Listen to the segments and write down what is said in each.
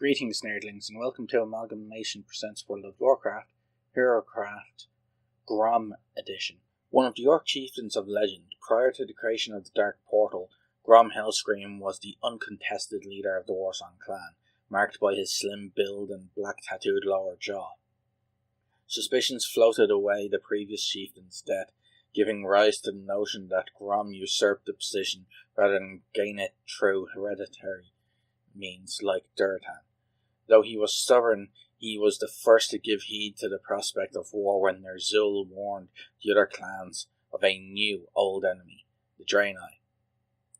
Greetings, nerdlings, and welcome to AmalgamNation presents World of Lorecraft, Herocraft, Grom Edition. One of the Orc chieftains of legend, prior to the creation of the Dark Portal, Grom Hellscream was the uncontested leader of the Warsong clan, marked by his slim build and black tattooed lower jaw. Suspicions floated away the previous chieftain's death, giving rise to the notion that Grom usurped the position rather than gain it through hereditary means like Duratan. Though he was stubborn, he was the first to give heed to the prospect of war when Ner'zhul warned the other clans of a new old enemy, the Draenei.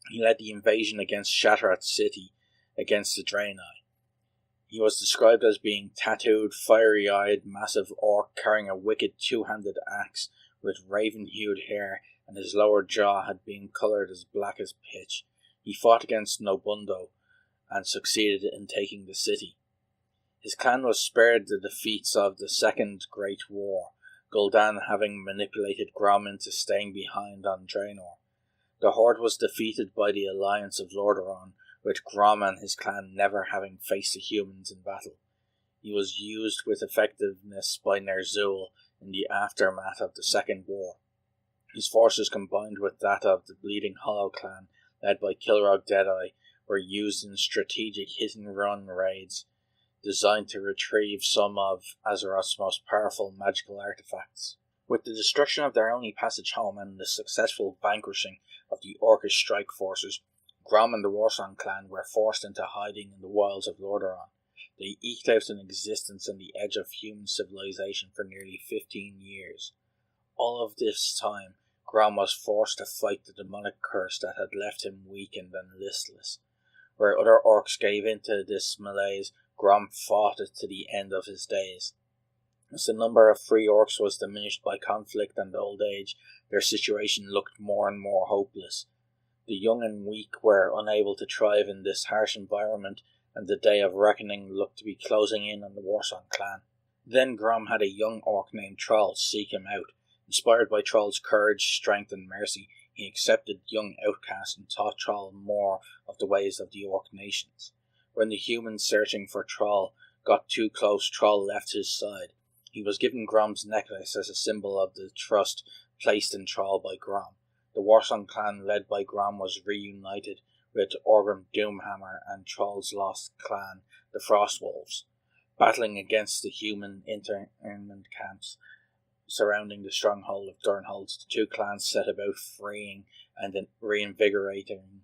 He led the invasion against Shatterat City against the Draenei. He was described as being tattooed, fiery-eyed, massive orc carrying a wicked two-handed axe with raven-hued hair, and his lower jaw had been coloured as black as pitch. He fought against Nobundo and succeeded in taking the city. His clan was spared the defeats of the Second Great War, Gul'dan having manipulated Grom into staying behind on Draenor. The Horde was defeated by the alliance of Lordaeron, with Grom and his clan never having faced the humans in battle. He was used with effectiveness by Ner'zhul in the aftermath of the Second War. His forces, combined with that of the Bleeding Hollow clan, led by Kilrog Deadeye, were used in strategic hit-and-run raids designed to retrieve some of Azeroth's most powerful magical artifacts. With the destruction of their only passage home and the successful vanquishing of the Orcish strike forces, Grom and the Warsong clan were forced into hiding in the wilds of Lordaeron. They eked out an existence on the edge of human civilization for nearly 15 years. All of this time, Grom was forced to fight the demonic curse that had left him weakened and listless. Where other orcs gave into this malaise, Grom fought it to the end of his days. As the number of free orcs was diminished by conflict and old age, their situation looked more and more hopeless. The young and weak were unable to thrive in this harsh environment, and the day of reckoning looked to be closing in on the Warsong clan. Then Grom had a young orc named Troll seek him out. Inspired by Troll's courage, strength and mercy, he accepted young outcast and taught Troll more of the ways of the Orc nations. When the humans searching for Troll got too close, Troll left his side. He was given Grom's necklace as a symbol of the trust placed in Troll by Grom. The Warsong clan led by Grom was reunited with Orgrim Doomhammer and Troll's lost clan, the Frostwolves. Battling against the human internment camps surrounding the stronghold of Durnholds, the two clans set about freeing and reinvigorating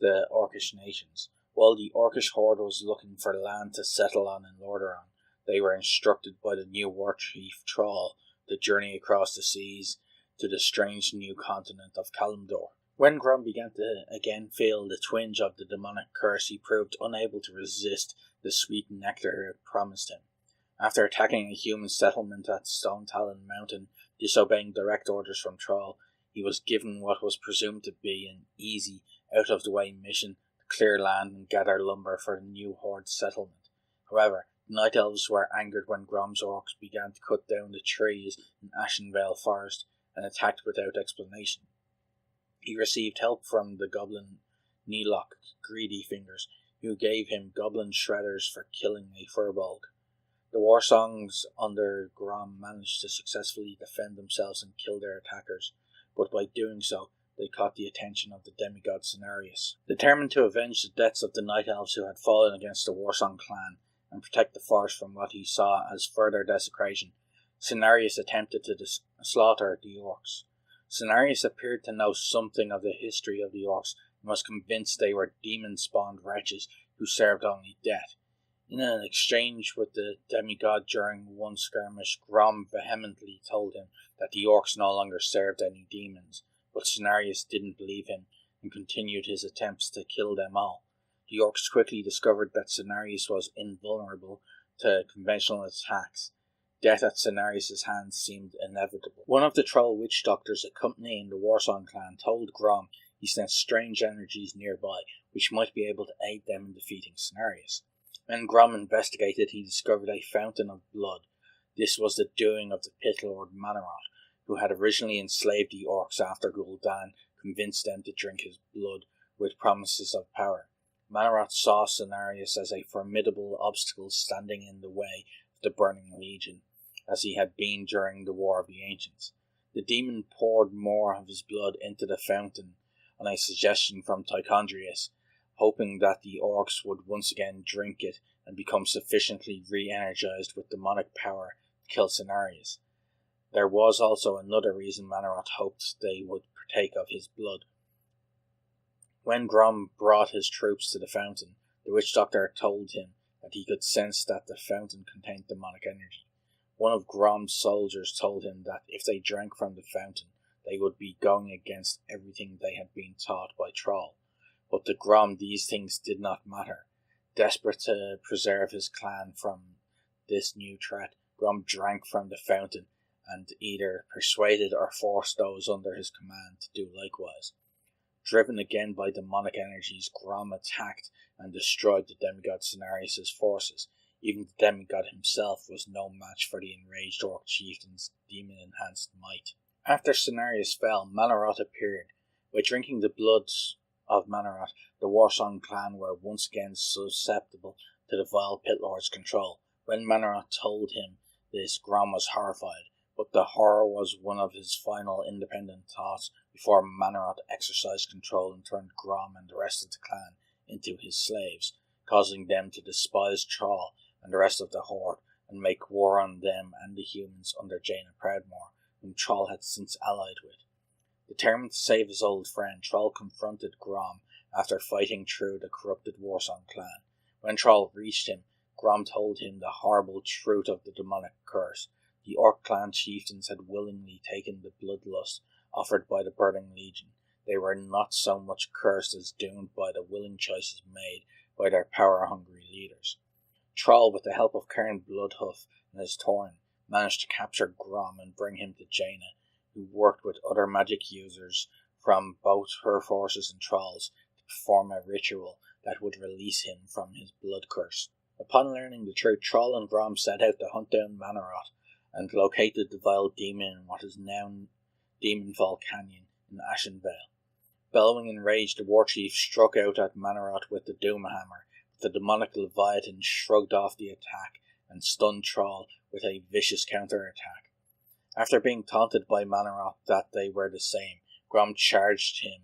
the Orcish nations. While the Orcish horde was looking for land to settle on in Lordaeron, they were instructed by the new war chief Troll to journey across the seas to the strange new continent of Kalimdor. When Grom began to again feel the twinge of the demonic curse, he proved unable to resist the sweet nectar it promised him. After attacking a human settlement at Stone Talon Mountain, disobeying direct orders from Troll, he was given what was presumed to be an easy, out-of-the-way mission to clear land and gather lumber for the new horde settlement. However, the Night Elves were angered when Grom's orcs began to cut down the trees in Ashenvale Forest and attacked without explanation. He received help from the goblin Neelock Greedy Fingers, who gave him goblin shredders for killing a furbolg. The Warsongs under Grom managed to successfully defend themselves and kill their attackers, but by doing so, they caught the attention of the demigod Cenarius. Determined to avenge the deaths of the Night Elves who had fallen against the Warsong clan and protect the forest from what he saw as further desecration, Cenarius attempted to slaughter the orcs. Cenarius appeared to know something of the history of the orcs and was convinced they were demon-spawned wretches who served only death. In an exchange with the demigod during one skirmish, Grom vehemently told him that the orcs no longer served any demons, but Cenarius didn't believe him and continued his attempts to kill them all. The orcs quickly discovered that Cenarius was invulnerable to conventional attacks. Death at Cenarius' hands seemed inevitable. One of the troll witch doctors accompanying the Warsong clan told Grom he sensed strange energies nearby, which might be able to aid them in defeating Cenarius. When Grom investigated, he discovered a fountain of blood. This was the doing of the Pit Lord Manaroth, who had originally enslaved the orcs after Gul'dan convinced them to drink his blood with promises of power. Manaroth saw Cenarius as a formidable obstacle standing in the way of the Burning Legion, as he had been during the War of the Ancients. The demon poured more of his blood into the fountain on a suggestion from Tichondrius, hoping that the orcs would once again drink it and become sufficiently re-energized with demonic power to kill Cenarius. There was also another reason Manaroth hoped they would partake of his blood. When Grom brought his troops to the fountain, the witch doctor told him that he could sense that the fountain contained demonic energy. One of Grom's soldiers told him that if they drank from the fountain, they would be going against everything they had been taught by Troll. But to Grom these things did not matter. Desperate to preserve his clan from this new threat, Grom drank from the fountain and either persuaded or forced those under his command to do likewise. Driven again by demonic energies, Grom attacked and destroyed the demigod Cenarius' forces. Even the demigod himself was no match for the enraged orc chieftain's demon-enhanced might. After Cenarius fell, Manaroth appeared. By drinking the blood of Manaroth, the Warsong clan were once again susceptible to the vile Pit Lord's control. When Manaroth told him this, Grom was horrified, but the horror was one of his final independent thoughts before Manaroth exercised control and turned Grom and the rest of the clan into his slaves, causing them to despise Troll and the rest of the horde and make war on them and the humans under Jaina Proudmoore, whom Troll had since allied with. Determined to save his old friend, Troll confronted Grom after fighting through the corrupted Warsong clan. When Troll reached him, Grom told him the horrible truth of the demonic curse. The Orc clan chieftains had willingly taken the bloodlust offered by the Burning Legion. They were not so much cursed as doomed by the willing choices made by their power-hungry leaders. Troll, with the help of Cairn Bloodhoof and his Torn, managed to capture Grom and bring him to Jaina, who worked with other magic users from both her forces and Troll's to perform a ritual that would release him from his blood curse. Upon learning the truth, Troll and Grom set out to hunt down Manaroth and located the vile demon in what is now Demonfall Canyon in Ashenvale. Bellowing in rage, the war chief struck out at Manaroth with the Doomhammer, but the demonic Leviathan shrugged off the attack and stunned Troll with a vicious counterattack. After being taunted by Manaroth that they were the same, Grom charged him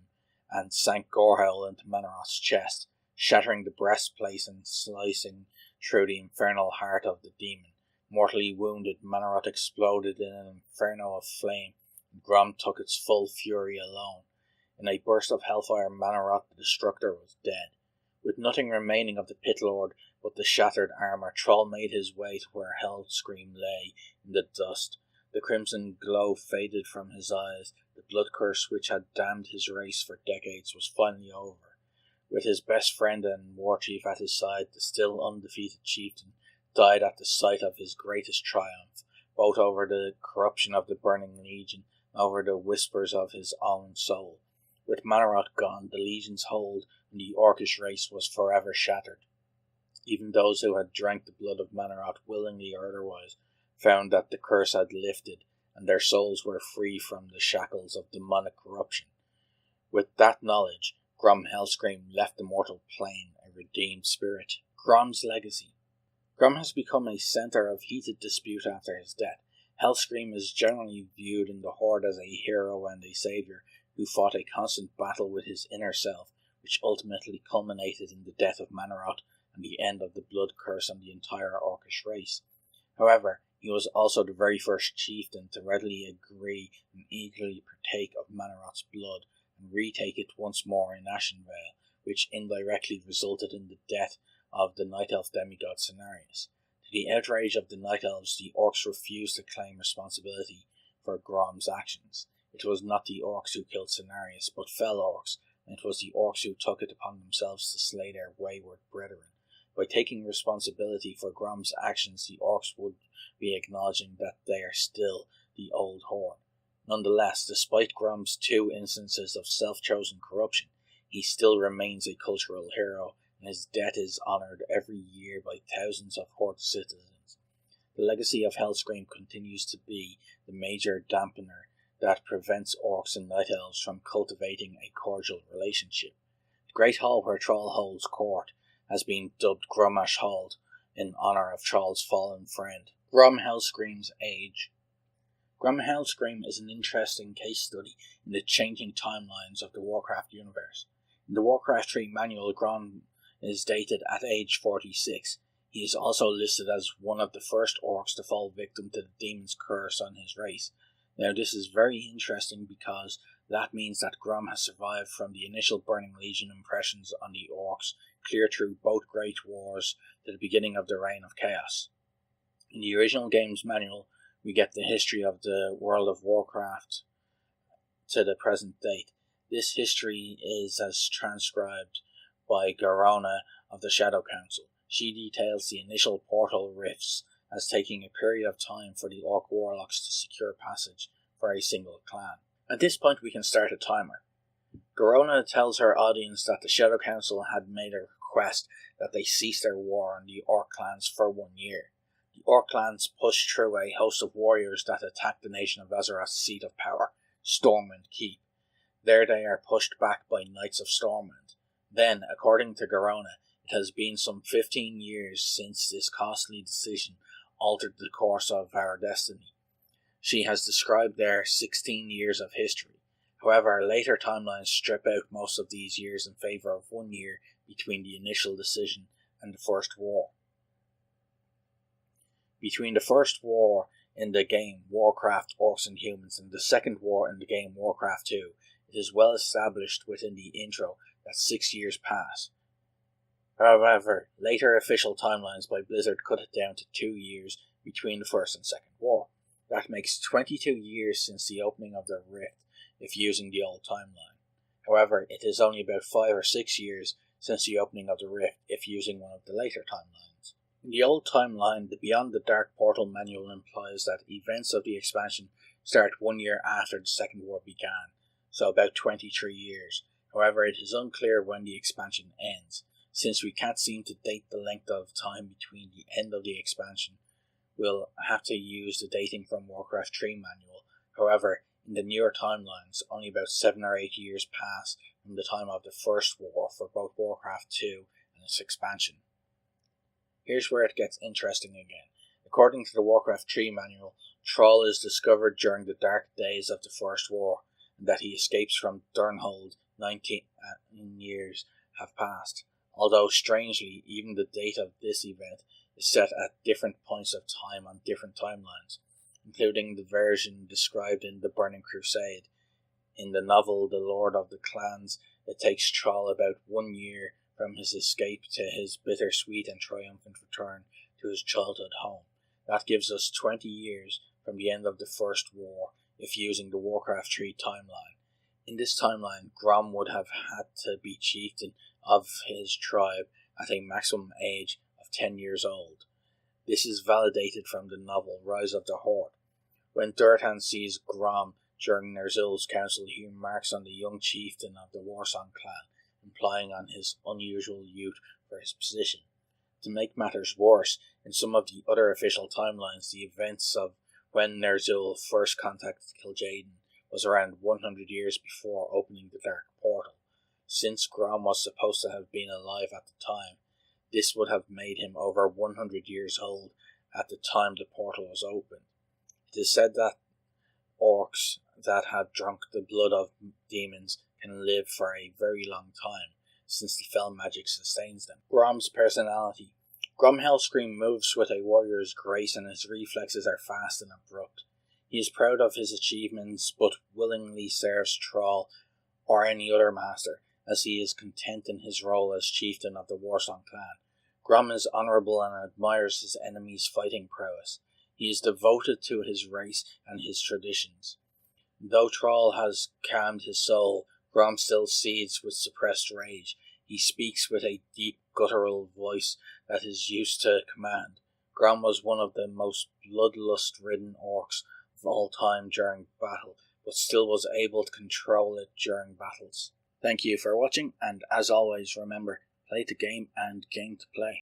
and sank Gorehowl into Manaroth's chest, shattering the breastplate and slicing through the infernal heart of the demon. Mortally wounded, Manaroth exploded in an inferno of flame, and Grom took its full fury alone. In a burst of hellfire, Manaroth the Destructor was dead. With nothing remaining of the Pit Lord but the shattered armour, Troll made his way to where Hellscream lay in the dust. The crimson glow faded from his eyes. The blood curse which had damned his race for decades was finally over. With his best friend and war chief at his side, the still undefeated chieftain died at the sight of his greatest triumph, both over the corruption of the Burning Legion and over the whispers of his own soul. With Manaroth gone, the Legion's hold on the Orcish race was forever shattered. Even those who had drank the blood of Manaroth willingly or otherwise found that the curse had lifted, and their souls were free from the shackles of demonic corruption. With that knowledge, Grom Hellscream left the mortal plane, a redeemed spirit. Grom's legacy. Grom has become a centre of heated dispute after his death. Hellscream is generally viewed in the Horde as a hero and a saviour who fought a constant battle with his inner self, which ultimately culminated in the death of Manaroth and the end of the blood curse on the entire Orcish race. However, he was also the very first chieftain to readily agree and eagerly partake of Manaroth's blood and retake it once more in Ashenvale, which indirectly resulted in the death of the Night Elf demigod Cenarius. To the outrage of the Night Elves, the Orcs refused to claim responsibility for Grom's actions. It was not the Orcs who killed Cenarius, but fellow Orcs, and it was the Orcs who took it upon themselves to slay their wayward brethren. By taking responsibility for Grom's actions, the Orcs would be acknowledging that they are still the old Horde. Nonetheless, despite Grom's 2 instances of self-chosen corruption, he still remains a cultural hero, and his death is honoured every year by thousands of Horde citizens. The legacy of Hellscream continues to be the major dampener that prevents Orcs and Night Elves from cultivating a cordial relationship. The great hall where Troll holds court has been dubbed Grommash Hall in honour of Troll's fallen friend. Grom Hellscream's age. Grom Hellscream is an interesting case study in the changing timelines of the Warcraft universe. In the Warcraft 3 manual, Grom is dated at age 46. He is also listed as one of the first orcs to fall victim to the demon's curse on his race. Now this is very interesting because that means that Grom has survived from the initial Burning Legion impressions on the orcs clear through both Great Wars to the beginning of the Reign of Chaos. In the original game's manual, we get the history of the World of Warcraft to the present date. This history is as transcribed by Garona of the Shadow Council. She details the initial portal rifts as taking a period of time for the Orc Warlocks to secure passage for a single clan. At this point we can start a timer. Garona tells her audience that the Shadow Council had made a request that they cease their war on the Orc clans for 1 year. The Orc clans pushed through a host of warriors that attacked the nation of Azeroth's seat of power, Stormwind Keep. There they are pushed back by Knights of Stormwind. Then, according to Garona, it has been some 15 years since this costly decision altered the course of our destiny. She has described their 16 years of history. However, later timelines strip out most of these years in favour of 1 year between the initial decision and the first war. Between the first war in the game Warcraft, Orcs and Humans and the second war in the game Warcraft 2, it is well established within the intro that 6 years pass. However, later official timelines by Blizzard cut it down to 2 years between the first and second war. That makes 22 years since the opening of the Rift, if using the old timeline. However, it is only about 5 or 6 years since the opening of the Rift, if using one of the later timelines. In the old timeline, the Beyond the Dark Portal manual implies that events of the expansion start 1 year after the Second War began, so about 23 years. However, it is unclear when the expansion ends. Since we can't seem to date the length of time between the end of the expansion, we'll have to use the dating from Warcraft 3 manual. However, in the newer timelines, only about 7 or 8 years pass from the time of the first war for both Warcraft 2 and its expansion. Here's where it gets interesting again. According to the Warcraft 3 manual, Troll is discovered during the dark days of the First War, and that he escapes from Durnhold 19 years have passed. Although, strangely, even the date of this event is set at different points of time on different timelines, including the version described in The Burning Crusade. In the novel The Lord of the Clans, it takes Troll about 1 year from his escape to his bittersweet and triumphant return to his childhood home. That gives us 20 years from the end of the First War, if using the Warcraft 3 timeline. In this timeline, Grom would have had to be chieftain of his tribe at a maximum age of 10 years old. This is validated from the novel Rise of the Horde. When Durtan sees Grom during Ner'zhul's council, he remarks on the young chieftain of the Warsong clan, implying on his unusual youth for his position. To make matters worse, in some of the other official timelines, the events of when Ner'zhul first contacted Kil'jaeden was around 100 years before opening the Dark Portal. Since Grom was supposed to have been alive at the time, this would have made him over 100 years old at the time the portal was opened. It is said that orcs that have drunk the blood of demons can live for a very long time, since the fell magic sustains them. Grom's personality. Grom Hellscream moves with a warrior's grace and his reflexes are fast and abrupt. He is proud of his achievements but willingly serves Troll or any other master, as he is content in his role as chieftain of the Warsong clan. Grom is honourable and admires his enemies' fighting prowess. He is devoted to his race and his traditions. Though Troll has calmed his soul, Grom still seethes with suppressed rage. He speaks with a deep guttural voice that is used to command. Grom was one of the most bloodlust-ridden orcs of all time during battle, but still was able to control it during battles. Thank you for watching, and as always, remember, play the game and game to play.